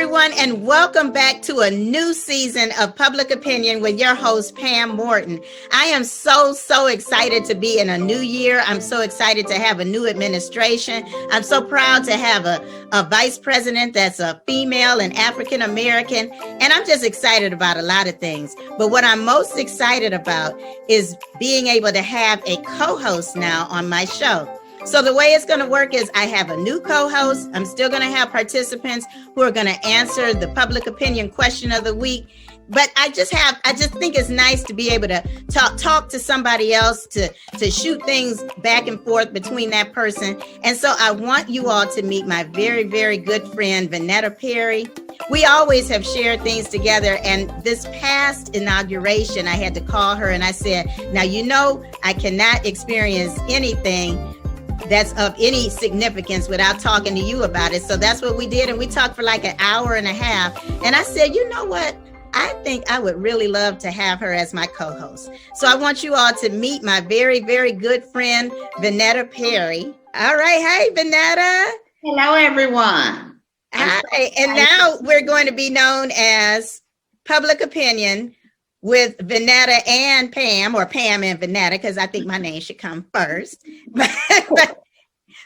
everyone, and welcome back to a new season of Public Opinion with your host, Pam Morton. I am so excited to be in a new year. I'm so excited to have a new administration. I'm so proud to have a vice president that's a female and African American, and I'm just excited about a lot of things. But what I'm most excited about is being able to have a co-host now on my show. So the way it's going to work is I have a new co-host. I'm still going to have participants who are going to answer the public opinion question of the week. But I just think it's nice to be able to talk to somebody else, to shoot things back and forth between that person. And so I want you all to meet my very good friend, Vanetta Perry. We always have shared things together. And this past inauguration, I had to call her and I said, now, I cannot experience anything that's of any significance without talking to you about it. So that's what we did. And we talked for like an hour and a half. And I said, you know what? I think I would really love to have her as my co-host. So I want you all to meet my very good friend, Vanetta Perry. All right. Hey, Vanetta. Hello, everyone. Hi. And now we're going to be known as Public Opinion with Vanetta and Pam, or Pam and Vanetta, because I think my name should come first.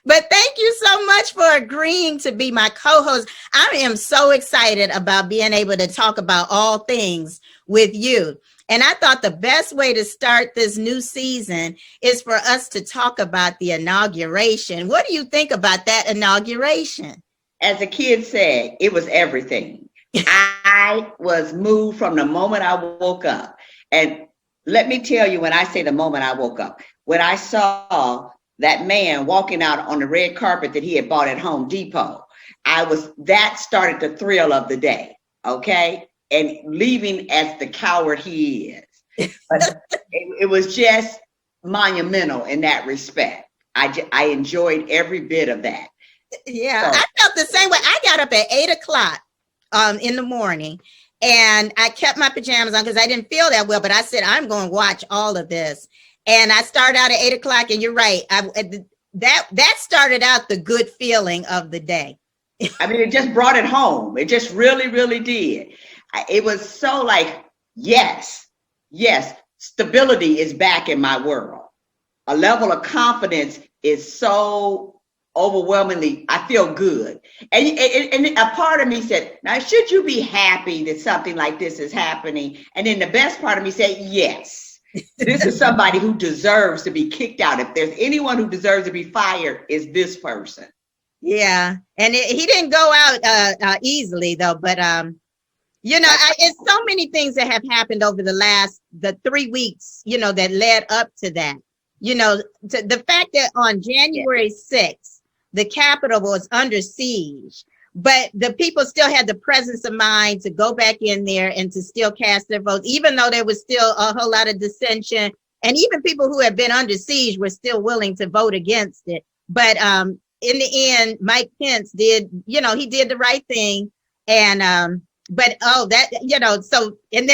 But thank you so much for agreeing to be my co-host. I am so excited about being able to talk about all things with you. And I thought the best way to start this new season is for us to talk about the inauguration. What do you think about that inauguration? As a kid said, it was everything. I was moved from the moment I woke up. And let me tell you, when I say the moment I woke up, when I saw that man walking out on the red carpet that he had bought at Home Depot, that started the thrill of the day, okay? And leaving as the coward he is. But it was just monumental in that respect. I enjoyed every bit of that. Yeah, so I felt the same way. I got up at 8:00 in the morning, and I kept my pajamas on because I didn't feel that well, but I said, I'm going to watch all of this. And I started out at 8:00, and you're right. That started out the good feeling of the day. I mean, it just brought it home. It just really did. It was so like, yes, stability is back in my world. A level of confidence is so overwhelmingly, I feel good. And a part of me said, now, should you be happy that something like this is happening? And then the best part of me said, yes. This is somebody who deserves to be kicked out. If there's anyone who deserves to be fired, is this person. Yeah. And he didn't go out easily, though. But, it's so many things that have happened over the 3 weeks, that led up to that. The fact that on January 6th, the Capitol was under siege, but the people still had the presence of mind to go back in there and to still cast their votes, even though there was still a whole lot of dissension. And even people who had been under siege were still willing to vote against it. But in the end, Mike Pence did, he did the right thing. And and then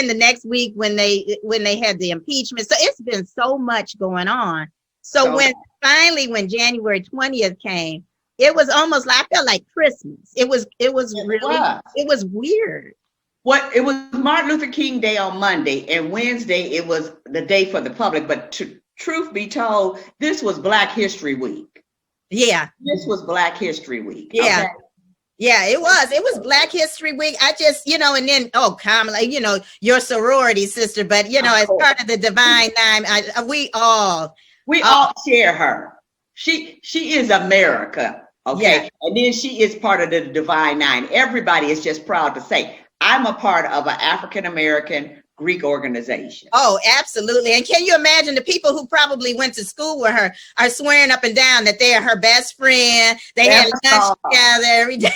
the next week when they had the impeachment. So it's been so much going on. So when January 20th came, it was almost like, I felt like Christmas. It was weird. It was Martin Luther King Day on Monday, and Wednesday it was the day for the public. But truth be told, this was Black History Week. Yeah. This was Black History Week. Yeah. Okay? Yeah, it was Black History Week. I just, and then, Kamala, your sorority sister, but, as part of the Divine Nine, we all share her. She is America. Okay. Yeah. And then she is part of the Divine Nine. Everybody is just proud to say, I'm a part of an African-American Greek organization. Oh, absolutely. And can you imagine the people who probably went to school with her are swearing up and down that they are her best friend. They had lunch together every day.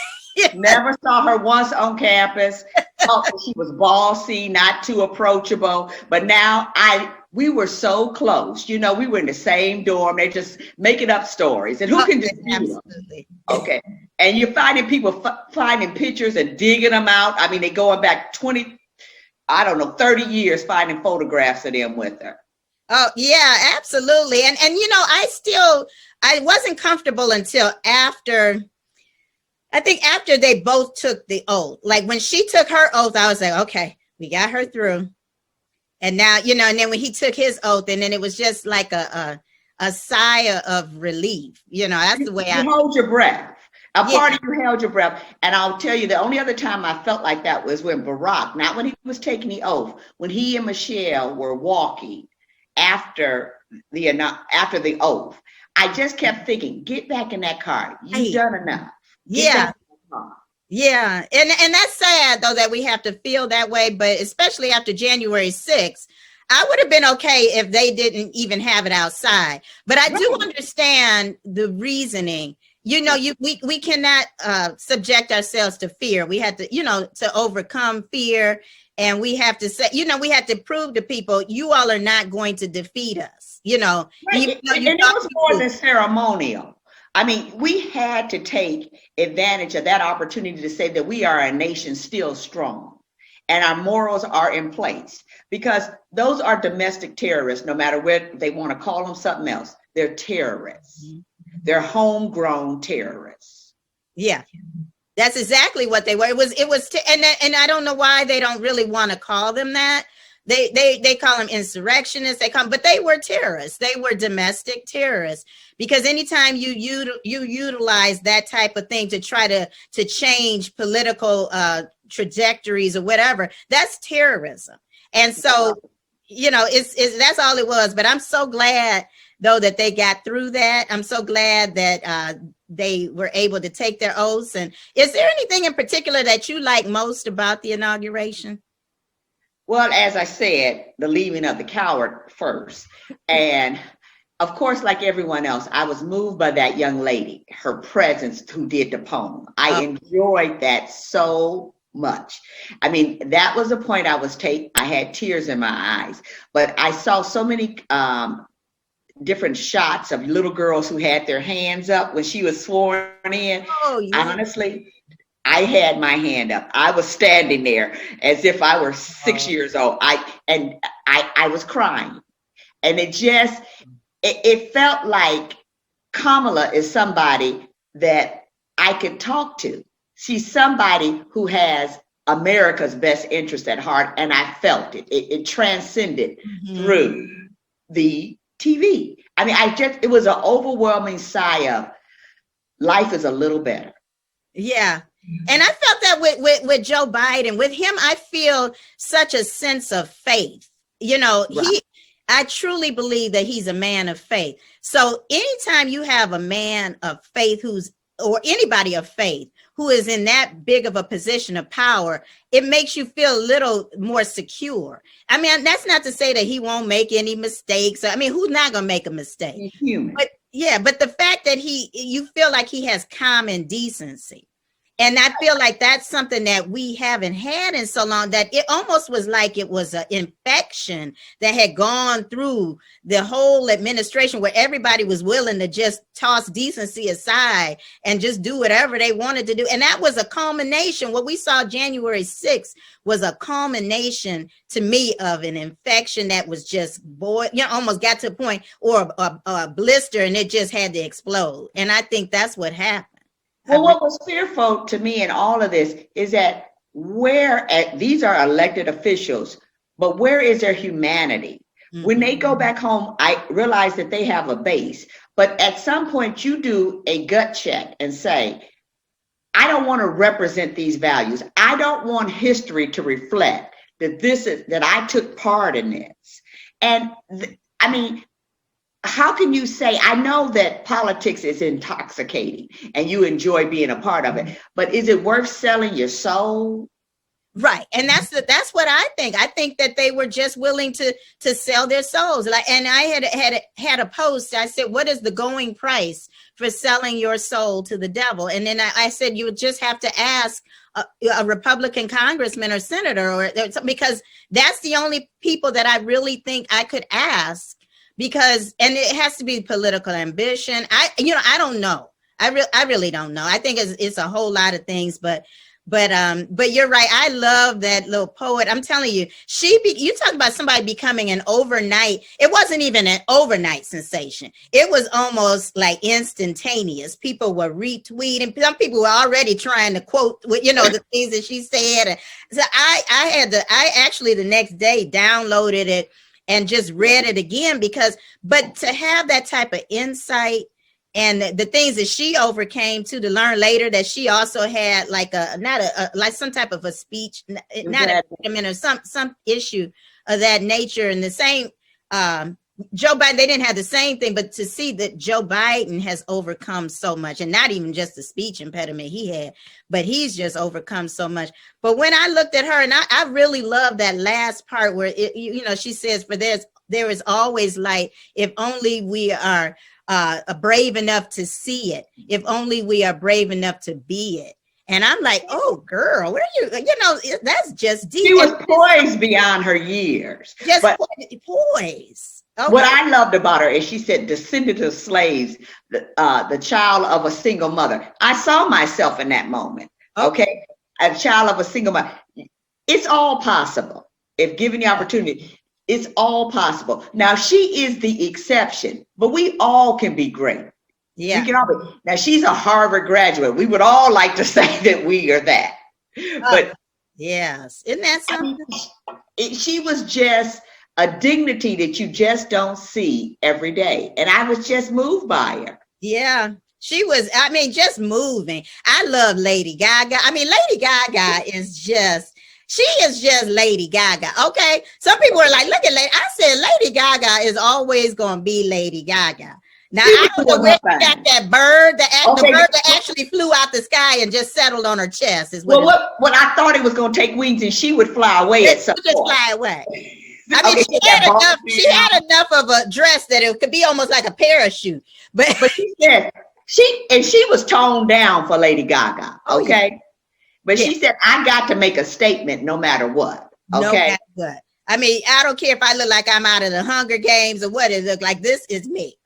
Never saw her once on campus. She was bossy, not too approachable. But now we were so close. We were in the same dorm. They're just making up stories. And who can dispute them? Okay. And you're finding people finding pictures and digging them out. I mean, they're going back 30 years finding photographs of them with her. Oh, yeah, absolutely. And I wasn't comfortable until after I think after they both took the oath, like when she took her oath, I was like, okay, we got her through. And now, and then when he took his oath, and then it was just like a sigh of relief. That's the way you hold your breath. A part of you held your breath. And I'll tell you, the only other time I felt like that was when Barack, not when he was taking the oath, when he and Michelle were walking after the oath. I just kept thinking, get back in that car. You've done enough. Yeah. Yeah. And that's sad, though, that we have to feel that way. But especially after January 6th, I would have been okay if they didn't even have it outside. But I do understand the reasoning. We cannot subject ourselves to fear. We had to, to overcome fear. And we have to say, we have to prove to people, you all are not going to defeat us. Right. And it was more than ceremonial. I mean, we had to take advantage of that opportunity to say that we are a nation still strong and our morals are in place, because those are domestic terrorists, no matter where they want to call them something else. They're terrorists. Mm-hmm. They're homegrown terrorists. Yeah. That's exactly what they were. And I don't know why they don't really want to call them that. They call them insurrectionists. But they were terrorists. They were domestic terrorists, because anytime you utilize that type of thing to try to change political trajectories or whatever, that's terrorism. And so, that's all it was. But I'm so glad, though, that they got through that. I'm so glad that they were able to take their oaths. And is there anything in particular that you like most about the inauguration? Well, as I said, the leaving of the coward first. And of course, like everyone else, I was moved by that young lady, her presence, who did the poem. I enjoyed that so much. I mean, that was a point I had tears in my eyes, but I saw so many different shots of little girls who had their hands up when she was sworn in. Oh, yeah. Honestly, I had my hand up. I was standing there as if I were 6 years old. I was crying. And it felt like Kamala is somebody that I could talk to. She's somebody who has America's best interest at heart. And I felt it. It transcended through the TV. I mean, it was an overwhelming sigh of life is a little better. Yeah. And I felt that with Joe Biden. With him, I feel such a sense of faith. Right. I truly believe that he's a man of faith. So anytime you have a man of faith or anybody of faith who is in that big of a position of power, it makes you feel a little more secure. I mean, that's not to say that he won't make any mistakes. I mean, who's not going to make a mistake? He's human. But the fact that you feel like he has common decency. And I feel like that's something that we haven't had in so long, that it almost was like it was an infection that had gone through the whole administration, where everybody was willing to just toss decency aside and just do whatever they wanted to do. And that was a culmination. What we saw January 6th was a culmination to me of an infection that was just almost got to a point, or a blister, and it just had to explode. And I think that's what happened. Well, what was fearful to me in all of this is that these are elected officials, but where is their humanity? Mm-hmm. When they go back home, I realize that they have a base, but at some point you do a gut check and say, I don't want to represent these values. I don't want history to reflect that I took part in this. And how can you say, I know that politics is intoxicating and you enjoy being a part of it, but is it worth selling your soul? Right. And that's what I think. I think that they were just willing to sell their souls. And I had a post. I said, what is the going price for selling your soul to the devil? And then I said, you would just have to ask a Republican congressman or senator, because that's the only people that I really think I could ask. And it has to be political ambition. I don't know. I really don't know. I think it's a whole lot of things, but But you're right. I love that little poet. I'm telling you, you talk about somebody becoming an overnight. It wasn't even an overnight sensation. It was almost like instantaneous. People were retweeting. Some people were already trying to quote, the things that she said. And so I actually the next day downloaded it and just read it again but to have that type of insight and the things that she overcame to learn later that she also had like like some type of a speech, not a or some issue of that nature. And the same, Joe Biden, they didn't have the same thing, but to see that Joe Biden has overcome so much, and not even just the speech impediment he had, but he's just overcome so much. But when I looked at her, and I really love that last part where she says, "For there is always light if only we are brave enough to see it. If only we are brave enough to be it." And I'm like, oh, girl, where are you? That's just deep. She was poised beyond her years. Just poised. Okay. What I loved about her is she said, descendant of slaves, the child of a single mother. I saw myself in that moment. Okay. A child of a single mother. It's all possible if given the opportunity. It's all possible. Now, she is the exception, but we all can be great. Yeah. We can all be. Now, she's a Harvard graduate. We would all like to say that we are that. But yes, isn't that something? She was just a dignity that you just don't see every day. And I was just moved by her. Yeah. She was, just moving. I love Lady Gaga. Lady Gaga is just, she is just Lady Gaga. Okay. Some people are like, look at Lady. I said, Lady Gaga is always going to be Lady Gaga. Now, I don't know where she got that bird, the bird that actually flew out the sky and just settled on her chest. Is what I thought it was going to take wings and she would fly away at some point. Just fly away. She had enough of a dress that it could be almost like a parachute. But she said, she was toned down for Lady Gaga. Okay. Yeah. But she said, I got to make a statement no matter what. Okay. No matter what. I don't care if I look like I'm out of the Hunger Games or what it look like. This is me.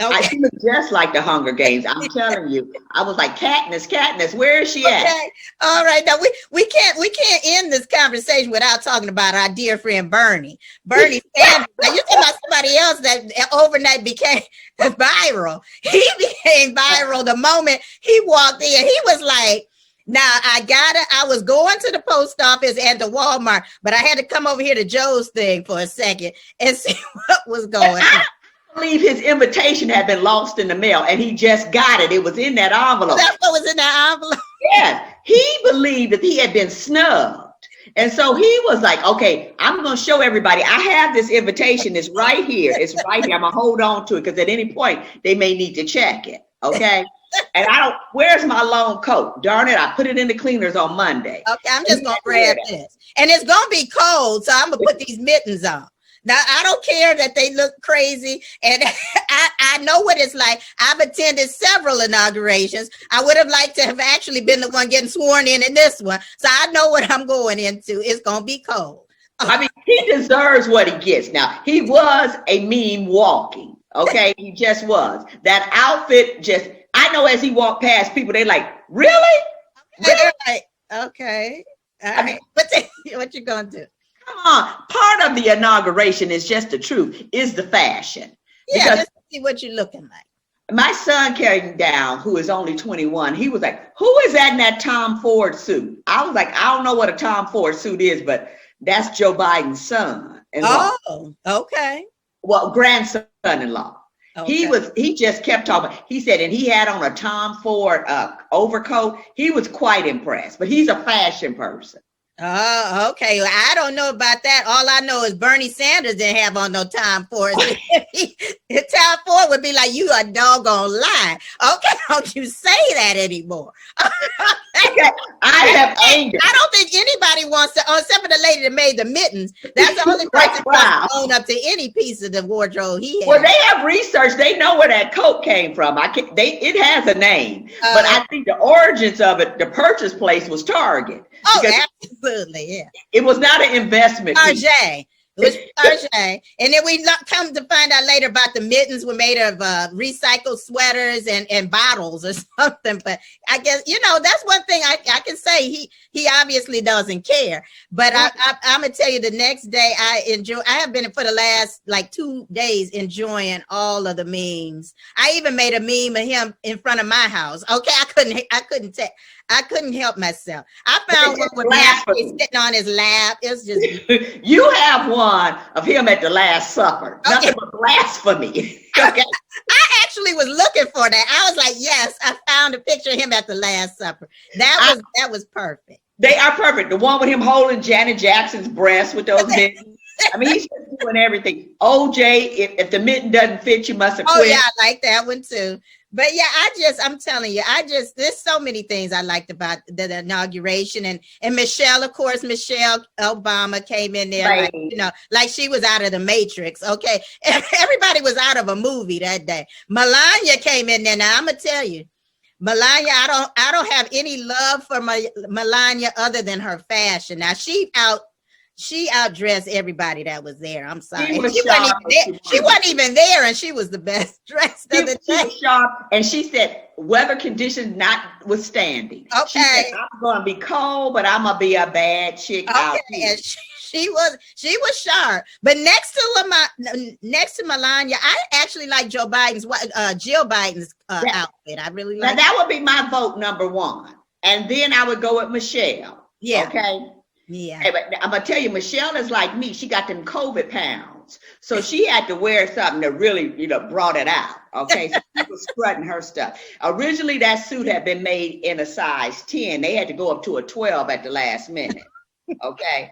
Okay. She looked just like the Hunger Games. I'm telling you. I was like, Katniss, where is she at? Okay. All right. Now we can't end this conversation without talking about our dear friend Bernie. Bernie Sanders. Now you're talking about somebody else that overnight became viral. He became viral the moment he walked in. He was like, now I was going to the post office and to Walmart, but I had to come over here to Joe's thing for a second and see what was going on. I believe his invitation had been lost in the mail and he just got it. It was in that envelope. That's what was in that envelope. Yes. He believed that he had been snubbed. And so he was like, okay, I'm going to show everybody. I have this invitation. It's right here. It's right here. I'm going to hold on to it because at any point they may need to check it. Okay. And where's my long coat? Darn it. I put it in the cleaners on Monday. Okay. I'm just going to grab this. And it's going to be cold. So I'm going to put these mittens on. Now, I don't care that they look crazy, and I know what it's like. I've attended several inaugurations. I would have liked to have actually been the one getting sworn in this one, so I know what I'm going into. It's going to be cold. He deserves what he gets. Now, he was a meme walking, okay? He just was. That outfit I know as he walked past people, they're like, really? Really? Like, okay. What you going to do? Come on. Part of the inauguration is just the truth, is the fashion. Yeah, just to see what you're looking like. My son came down, who is only 21. He was like, who is that in that Tom Ford suit? I was like, I don't know what a Tom Ford suit is, but that's Joe Biden's son. Oh, okay. Well, grandson-in-law. Okay. He just kept talking. He said, and he had on a Tom Ford overcoat. He was quite impressed, but he's a fashion person. Oh, okay. Well, I don't know about that. All I know is Bernie Sanders didn't have on no Tom Ford. Tom Ford would be like, you a doggone lie. Okay, don't you say that anymore. I have anger. I don't think anybody wants to, except for the lady that made the mittens. That's the only person who own up to any piece of the wardrobe he had. Well, they have research. They know where that coat came from. It has a name, but I think the origins of it, the purchase place was Target. Oh, absolutely, yeah. It was not an investment. Target. It was Tarjay. And then we come to find out later about the mittens were made of recycled sweaters and bottles or something. But I guess, that's one thing I can say. He obviously doesn't care. But I'm going to tell you, the next day I have been for the last 2 days enjoying all of the memes. I even made a meme of him in front of my house. Okay, I couldn't help myself. I found one with Matthew sitting on his lap. It was just you have one of him at the Last Supper. Okay. Nothing but blasphemy. Okay. I actually was looking for that. I was like, yes, I found a picture of him at the Last Supper. That was perfect. They are perfect. The one with him holding Janet Jackson's breast with those mittens. I mean, he's just doing everything. OJ, if the mitten doesn't fit, you must have quit. Oh yeah, I like that one too. But yeah, I'm telling you, there's so many things I liked about the inauguration and Michelle, of course, Michelle Obama came in there, right. like she was out of the Matrix. Okay. Everybody was out of a movie that day. Melania came in there. Now I'm going to tell you, Melania, I don't have any love for Melania other than her fashion. Now she outdressed everybody that was there. I'm sorry. She wasn't even there, and she was the best dressed of the day. She was sharp, and she said, weather conditions notwithstanding. Okay. She said, I'm going to be cold, but I'm going to be a bad chick out here. And she was sharp. But next to Melania, I actually like Jill Biden's outfit. I really like. Now that would be my vote number one, and then I would go with Michelle. Yeah. Okay. Yeah. Hey, but I'm gonna tell you, Michelle is like me. She got them COVID pounds, so she had to wear something that really, brought it out. Okay, so she was strutting her stuff. Originally, that suit had been made in a size 10. They had to go up to a 12 at the last minute. Okay,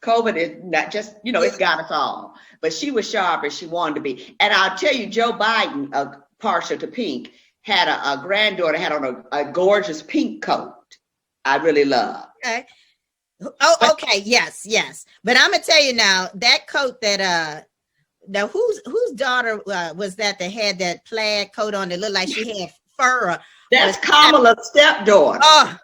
COVID is not just, it's got us all. But she was sharp as she wanted to be. And I'll tell you, Joe Biden, partial to pink, had a granddaughter had on a gorgeous pink coat. I really love. Okay. Oh, okay. Yes. But I'm gonna tell you now, that coat that now whose daughter was that had that plaid coat on that looked like she had fur? That's Kamala's stepdaughter. Oh,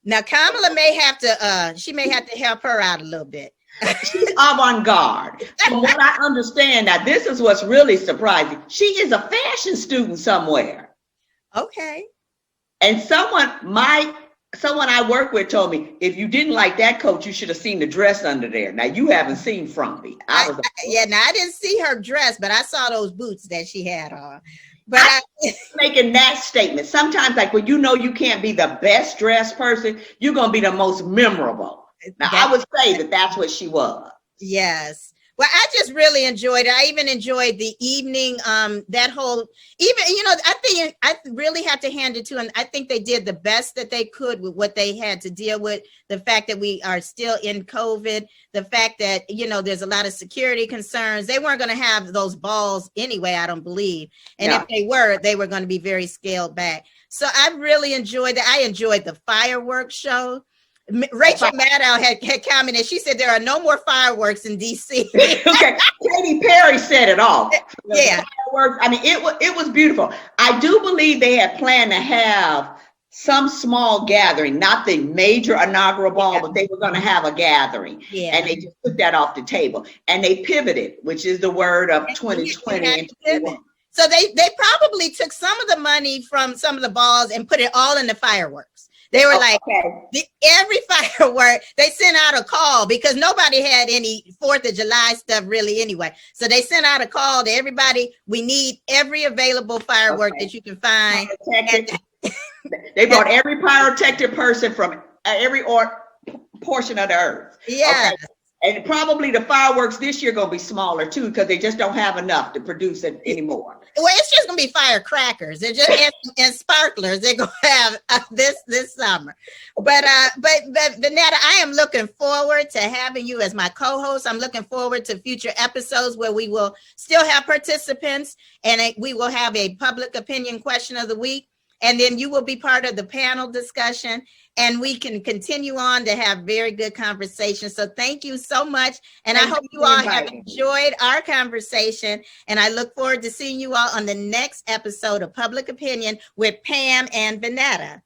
now Kamala may have to help her out a little bit. She's avant-garde. From what I understand, now this is what's really surprising. She is a fashion student somewhere. Okay. And someone I work with told me, if you didn't like that coat, you should have seen the dress under there. Now, you haven't seen Frumpy. I didn't see her dress, but I saw those boots that she had on. But I'm making that statement. Sometimes, when you can't be the best dressed person, you're going to be the most memorable. Now, I would say that's what she was. Yes. Well, I just really enjoyed it. I even enjoyed the evening, that whole, I think I really have to hand it to them. I think they did the best that they could with what they had to deal with. The fact that we are still in COVID, the fact that, there's a lot of security concerns. They weren't going to have those balls anyway, I don't believe. And if they were going to be very scaled back. So I really enjoyed it. I enjoyed the fireworks show. Rachel Maddow had commented. She said there are no more fireworks in DC. Okay, Katy Perry said it all. Yeah, fireworks. I mean, it was beautiful. I do believe they had planned to have some small gathering, not the major inaugural ball, but they were going to have a gathering. Yeah, and they just took that off the table, and they pivoted, which is the word of 2020 and 2021. So they probably took some of the money from some of the balls and put it all in the fireworks. They were every firework, they sent out a call because nobody had any 4th of July stuff really anyway. So they sent out a call to everybody. We need every available firework that you can find. They brought every pyrotechnic person from every portion of the earth. Yeah. Okay. And probably the fireworks this year going to be smaller too, because they just don't have enough to produce it anymore. Well, it's just going to be firecrackers. They're just and sparklers. They're going to have this summer. But Vanetta, I am looking forward to having you as my co-host. I'm looking forward to future episodes where we will still have participants, and we will have a public opinion question of the week. And then you will be part of the panel discussion, and we can continue on to have very good conversations. So thank you so much. And I hope you all have enjoyed our conversation. And I look forward to seeing you all on the next episode of Public Opinion with Pam and Vanetta.